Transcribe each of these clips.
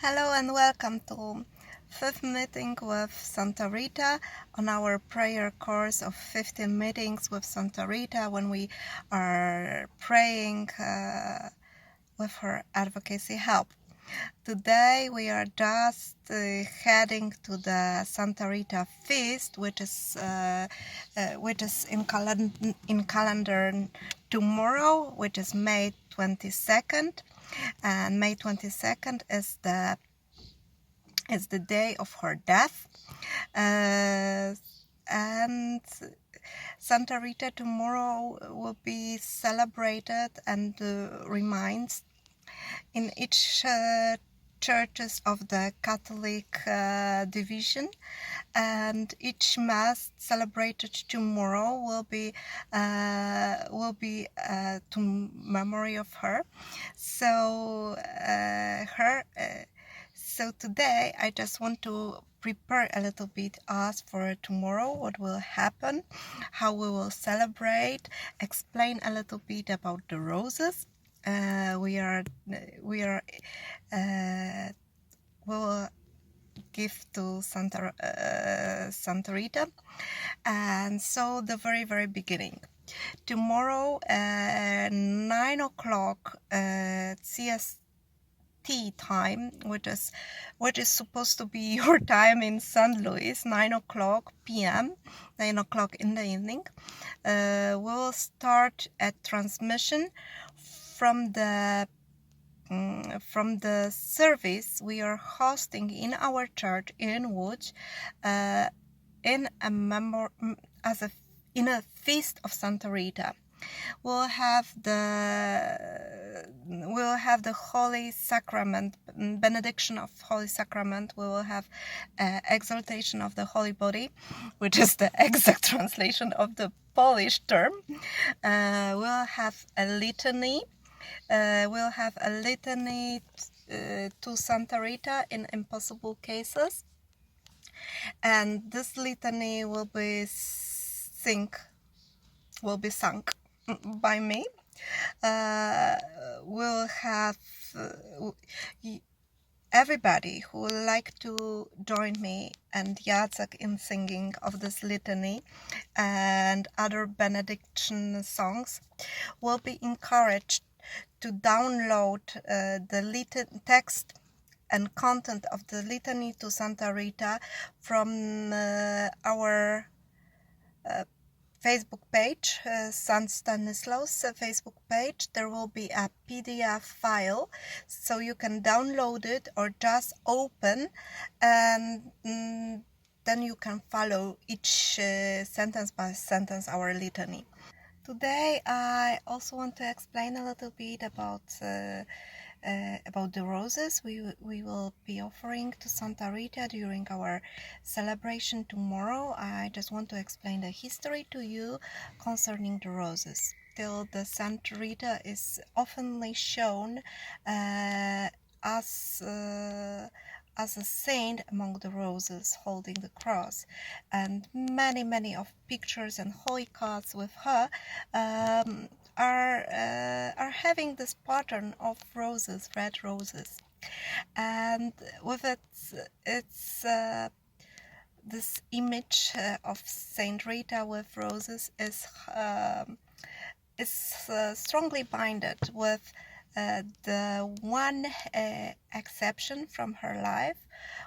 Hello and welcome to fifth meeting with Santa Rita on our prayer course of 15 meetings with Santa Rita, when we are praying with her advocacy help. Today we are just heading to the Santa Rita feast, which is in calendar tomorrow, which is May 22nd. And May 22nd is the day of her death, and Santa Rita tomorrow will be celebrated and reminds in each churches of the Catholic division, and each mass celebrated tomorrow will be to memory of her. So so today I just want to prepare a little bit us for tomorrow, what will happen, how we will celebrate, explain a little bit about the roses. We will give to Santa Rita. And so the very beginning, tomorrow at 9 o'clock CST time, which is supposed to be your time in St. Louis, 9 o'clock p.m., 9 o'clock in the evening, we'll start a transmission from the service we are hosting in our church in Łódź, in a feast of Santa Rita. We'll have the Holy Sacrament, benediction of Holy Sacrament. We will have exaltation of the Holy Body, which is the exact translation of the Polish term. We'll have a litany. To Santa Rita in impossible cases, and this litany will be sung by me. We'll have everybody who would like to join me and Jacek in singing of this litany and other benediction songs will be encouraged to download the text and content of the litany to Santa Rita from our Facebook page, St.Stanislaus Facebook page. There will be a PDF file, so you can download it or just open, and then you can follow each sentence by sentence our litany. Today I also want to explain a little bit about the roses we will be offering to Santa Rita during our celebration tomorrow. I just want to explain the history to you concerning the roses. Till the Santa Rita is oftenly shown as a saint among the roses holding the cross, and many of pictures and holy cards with her are having this pattern of roses, red roses, and with it's this image of Saint Rita with roses is strongly binded with the one exception from her life,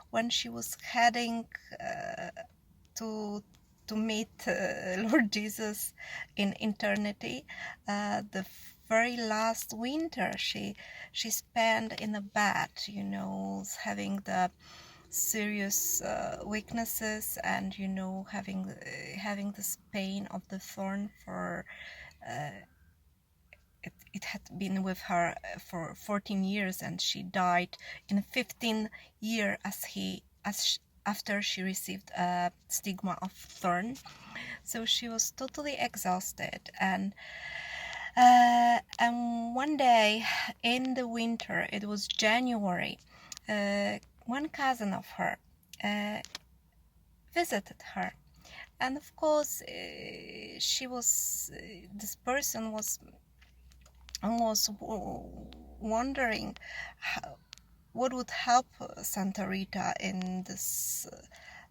when she was heading to meet Lord Jesus in eternity. The very last winter she spent in a bed, having the serious weaknesses, and having this pain of the thorn for it had been with her for 14 years, and she died in 15 years after she received a stigma of thorn. So she was totally exhausted, and one day in the winter, it was January, one cousin of her visited her, and of course this person was wondering what would help Santa Rita in this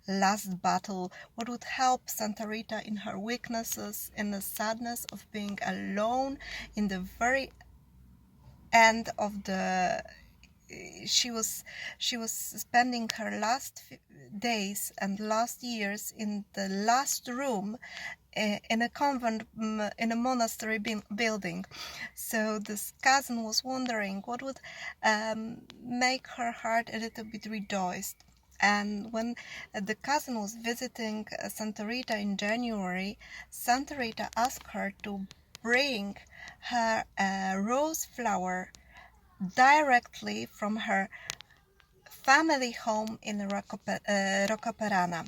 last battle? What would help Santa Rita in her weaknesses, in the sadness of being alone, in the very end of the she was spending her last days and last years in the last room in a convent, in a monastery building. So this cousin was wondering what would make her heart a little bit rejoiced. And when the cousin was visiting Santa Rita in January, Santa Rita asked her to bring her rose flower directly from her family home in Roccaperana.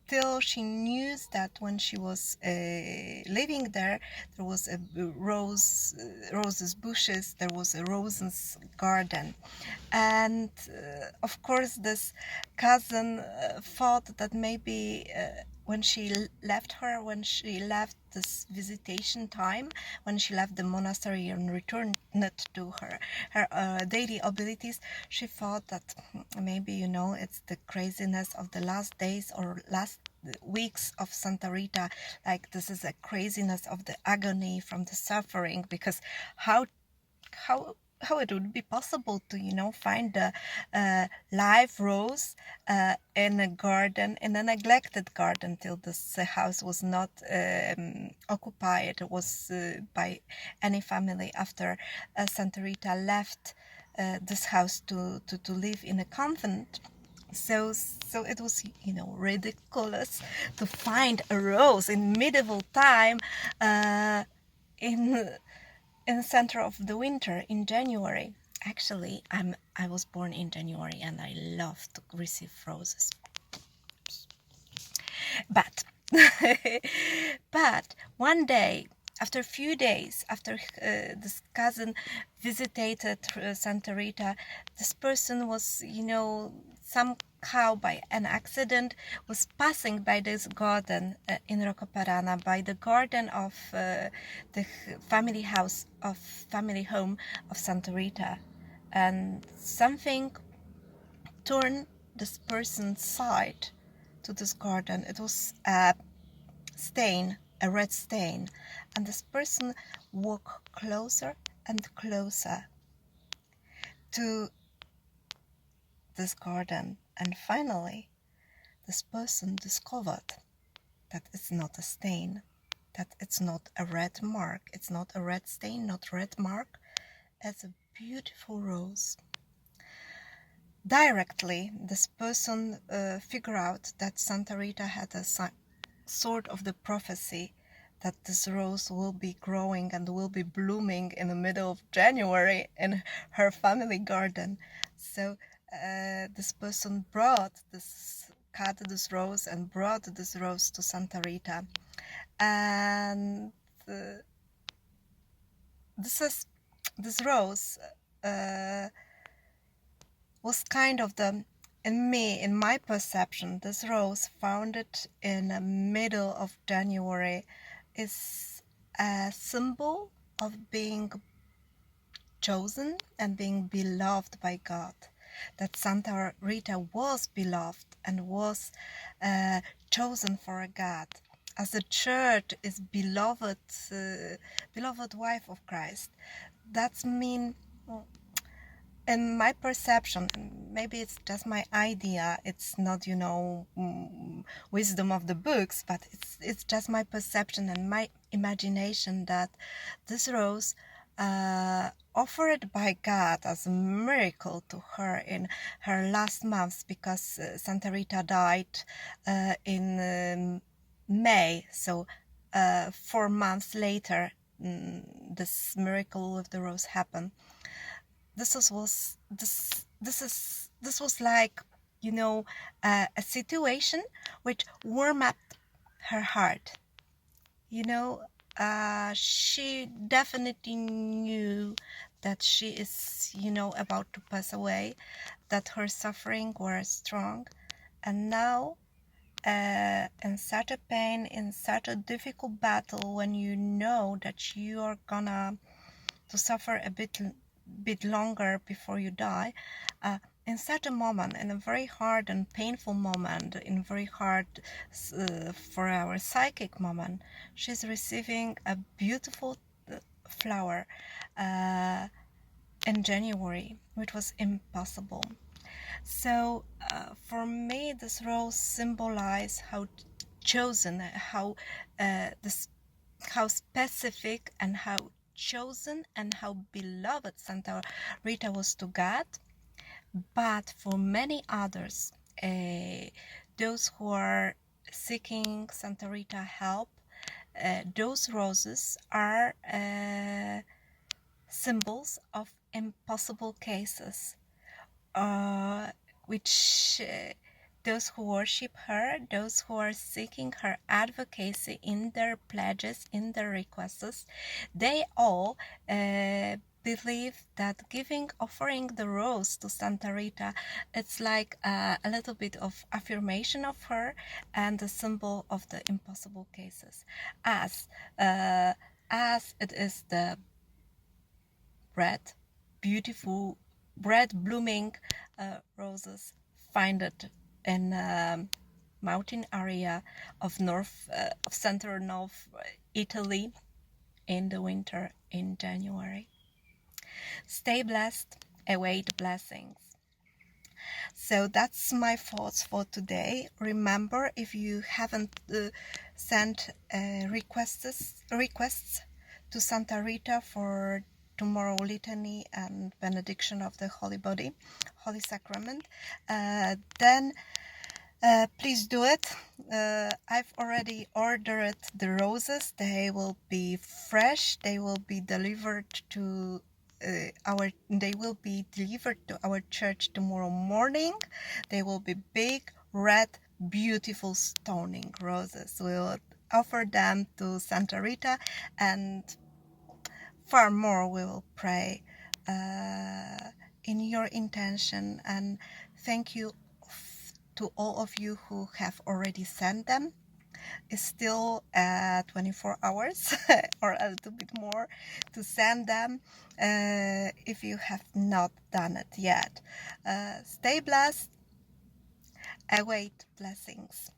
Till she knew that when she was living there was a roses bushes, there was a roses garden, and of course this cousin thought that maybe when she left this visitation time, when she left the monastery and returned to her daily abilities, she thought that maybe, you know, it's the craziness of the last days or last weeks of Santa Rita, like this is a craziness of the agony from the suffering, because how it would be possible to, you know, find a live rose in a garden, in a neglected garden, till this house was not occupied. It was by any family after Santa Rita left this house to live in a convent. So it was, you know, ridiculous to find a rose in medieval time in the center of the winter in January. Actually, I was born in January and I love to receive roses. But but one day, after a few days after this cousin visited Santa Rita, this person was, you know, somehow by an accident was passing by this garden in Roccaperana, by the garden of the family home of Santa Rita, and something turned this person's side to this garden. It was a stain, a red stain, and this person walked closer and closer to this garden, and finally this person discovered that it's not a stain, that it's not a red mark, it's not a red stain, not red mark, it's a beautiful rose. Directly this person figured out that Santa Rita had a sort of the prophecy that this rose will be growing and will be blooming in the middle of January in her family garden. So this person cut this rose and brought this rose to Santa Rita, and this rose was kind of in my perception, this rose founded in the middle of January is a symbol of being chosen and being beloved by God. That Santa Rita was beloved and was chosen for a God. As the church is beloved wife of Christ. That's mean, in my perception, maybe it's just my idea, it's not, you know, wisdom of the books, but it's just my perception and my imagination that this rose offered by God as a miracle to her in her last months, because Santa Rita died in May, so 4 months later this miracle with the rose happened. This was like, you know, a situation which warmed up her heart. You know, she definitely knew that she is, you know, about to pass away, that her suffering was strong, and now in such a pain, in such a difficult battle, when you know that you are gonna to suffer a bit bit longer before you die. In such a moment, in a very hard and painful moment, in very hard for our psychic moment, she's receiving a beautiful flower in January, which was impossible. So for me, this rose symbolizes how chosen, how specific and how chosen and how beloved Santa Rita was to God. But for many others, those who are seeking Santa Rita help, those roses are symbols of impossible cases, which those who worship her, those who are seeking her advocacy in their pledges, in their requests, they all believe that offering the rose to Santa Rita, it's like a little bit of affirmation of her and a symbol of the impossible cases, as it is the beautiful red blooming roses found in mountain area of central North Italy in the winter in January. Stay blessed, await blessings. So that's my thoughts for today. Remember, if you haven't sent requests to Santa Rita for tomorrow litany and benediction of the Holy Body, Holy Sacrament, then please do it. I've already ordered the roses. They will be fresh. They will be delivered to our church tomorrow morning. They will be big, red, beautiful, stunning roses. We'll offer them to Santa Rita, and far more we will pray in your intention. And thank you to all of you who have already sent them. It's still 24 hours or a little bit more to send them if you have not done it yet. Stay blessed. Await blessings.